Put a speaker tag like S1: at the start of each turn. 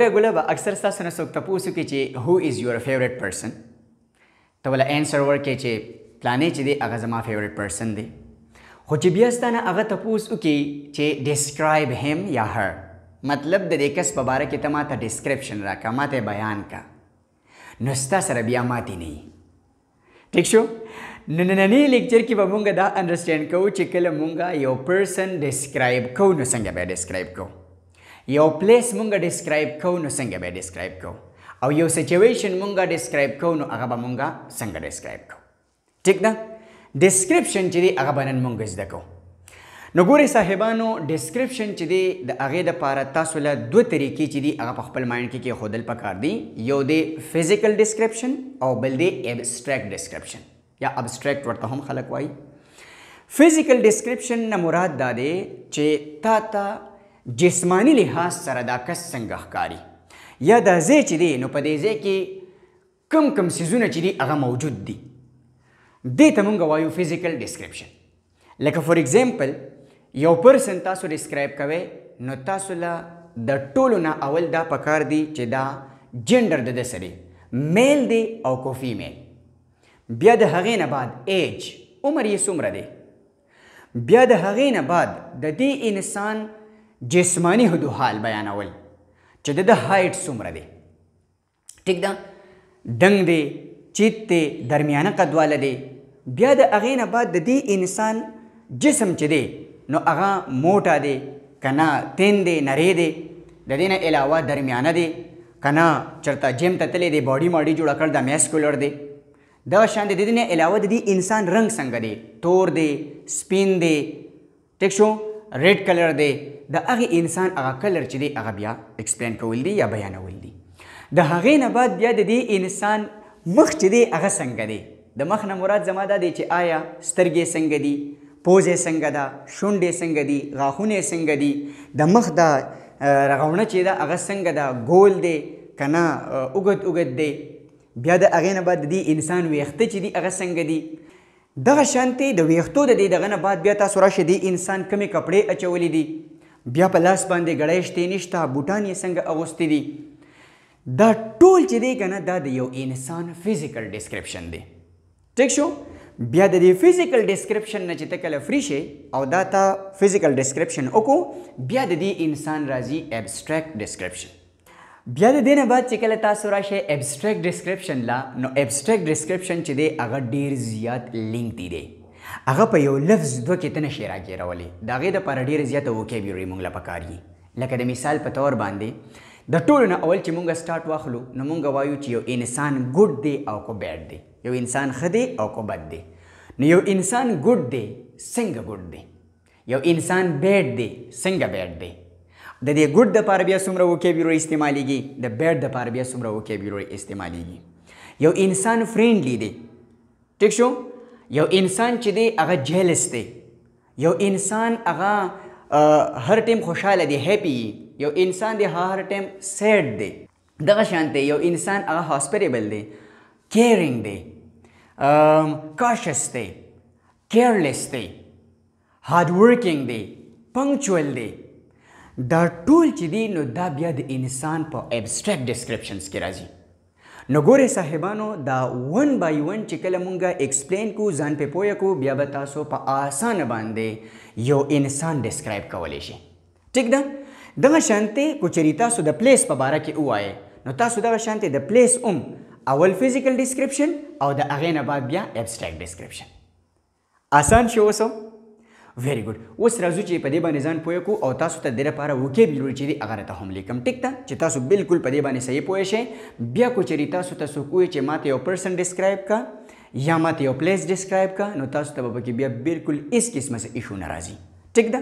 S1: ګوله به اکثر ستاسو نه څوک تپوس وکړي چې هو از یور فیورټ پرسن، ته وله انسر ورکړې چې پلانې چې دی هغه زما فیورټ پرسن دی. خو چې بیا ستا نه هغه تپوس وکړي چې ډسکرایب هیم یا هر، مطلب د دې کس په باره کې ته ماته ډسکرپشن راکړه، ماته بیان کا، نو ستا سره بیا ماتې نه وي. ټیک شو؟ نننی لیکچر کې به مونږ دا انډرسټینډ کوو چې کله مونږ یو پرسن ډسکرایب کوو نو څنګه به ډسکرایب کوو، یو پلیس مونږ ډسکرایب کوو نو څنګه به ډسکرایب کوو، او یو سچویشن مونږ ډسکرایب کوو نو هغه به مونږ څنګه ډسکرایب کوو. ټیک ده؟ ډسکرپشن چې دی هغه به نن مونږ زده کوو. نو ګورئ صاحبانو، ډسکرپشن چې دی د هغې دپاره تاسو له دوه طریقې چې دي هغه په خپل مایند کې کېښودل پکار دي. یو دی فزیکل ډسکرپشن او بل دی ابسټریکټ ډسکرپشن یا ابسټریکټ ورته هم خلک وایي. فزیکل ډسکرپشن نه مراد دا دی چې تا ته جسمانی لحاظ سره دا کس څنګه ښکاري یا دا ځای چې دی نو په دې ځای کې کم کم څیزونه چې دي هغه موجود دي، دې ته مونږ وایو فزیکل ډسکرپشن. لکه فور ایگزامپل یو پرسن تاسو ډسکرایب کوئ نو تاسو له د ټولو نه اول دا پکار دی چې دا جنډر د ده څه دی، میل دی او کو فیمیل. بیا د هغې نه بعد ایج، عمر یې څومره دی. بیا د هغې نه بعد د دې انسان جسمانی حال بیانول چې د ده هایټ څومره دی. ټیک ده؟ ډنګ دی، چیت دی، درمیانه قد واله دی. بیا د هغې نه بعد د دې انسان جسم چې دی نو هغه موټه دی که نه تین دی، نری دی، د دې نه علاوه درمیانه دی که نه چېرته جیم ته تللی دی، باډي ماډي جوړه کړ دا میسکولر دی. دغه شان د دې نه علاوه د دې انسان رنګ څنګه دی، تور دی، سپین دی، ټیک شو، ریډ کلر دی. د هغې انسان هغه کلر چې دی هغه بیا ایکسپلین کول دی یا بیانول دی. د هغې نه بعد بیا د دې انسان مخ چې دی هغه څنګه دی. د مخ نه مراد زما دا دی چې آیا سترګې څنګه دي، پوزې څنګه ده، شونډې څنګه دي، غاښونه څنګه دي، د مخ دا رغونه چې ده هغه څنګه ده، ګول دی که نه اوږد اوږد دی. بیا د هغې نه بعد د دې انسان ویښته چې دي هغه څنګه دي. دغه شانتې د ویښتو د دې دغه نه بعد بیا تاسو راشئ دې انسان کمې کپړې اچولي دي، بیا په لاس باندې ګړی شتی نشته، بوټان یې څنګه اغوستي دي. دا ټول چې دی که نه دا د یو انسان فزیکل ډسکرپشن دی. ټیک شو؟ بیا د دې فزیکل ډسکرپشن نه چې ته کله فری شي او دا تا فزیکل ډسکرپشن وکړو، بیا د دې انسان راځي ابسټریکټ ډسکرپشن. بیا د دې نه بعد چې کله تاسو راشئ ابسټریکټ ډسکرپشن لا، نو ابسټریکټ ډسکرپشن چې دی هغه ډېر زیات لینګدي دی. هغه په یو لفظ دوه کې ته نشي راګیرولی، د هغې دپاره ډېره زیاته وکیبلري موږ له پکار وي. لکه د مثال په طور باندې د ټولو نه اول چې مونږ سټارټ واخلو نو مونږ وایو چې یو انسان ګډ دی او کو بیډ دی، یو انسان ښه دی او کو بد دی. نو یو انسان ګډ دی څنګه ګډ دی، یو انسان بیډ دی څنګه بیډ دی. د دې ګډ دپاره بیا څومره وکیبلري استعمالیږي، د بیډ دپاره بیا څومره وکیبلري استعمالیږي. یو انسان فرینډلی دی، ټیک شو، یو انسان چې دی هغه جیلس دی، یو انسان هغه هر ټیم خوشحاله دی، هیپي. یو انسان دی هر ټیم سیډ دی. دغه شانته یو انسان هغه هاسپټیبل دی، کیرینګ دی، کاشس دی، کیرلیس دی، هارډ ورکینګ دی، پنکچوئل دی. دا ټول چې دی نو دا بیا د انسان په ابسټریکټ ډسکرپشنز کې راځي. نو ګورئ صاحبانو، دا ون بای ون چې کله مونږه ایکسپلین کو، ځان پې پوه کړو، بیا به تاسو په آسانه باندې یو انسان ډسکرایب کولی شئ. ټیک ده؟ دغه شانتې که چېرې تاسو د پلیس په باره کې ووایئ نو تاسو دغه شانتې د پلیس اول فزیکل ډسکرپشن او د هغې نه بعد بیا ابسټریکټ ډسکرپشن. آسان شو اوس؟ ویری ګډ. اوس راځو چې په دې باندې ځان پوه کړو او تاسو ته د دې لپاره وکیبلري چې دی هغه راته هم لیکم. ټیک ده؟ چې تاسو بالکل په دې باندې صحیح پوه شئ. بیا که چېرې تاسو ته څوک ووایي چې ماته یو پرسن ډسکرایب کا یا ماته یو پلیس ډسکرایب کا، نو تاسو ته به پکې بیا بالکل هېڅ قسمه څه ایشو نه راځي. ټیک ده؟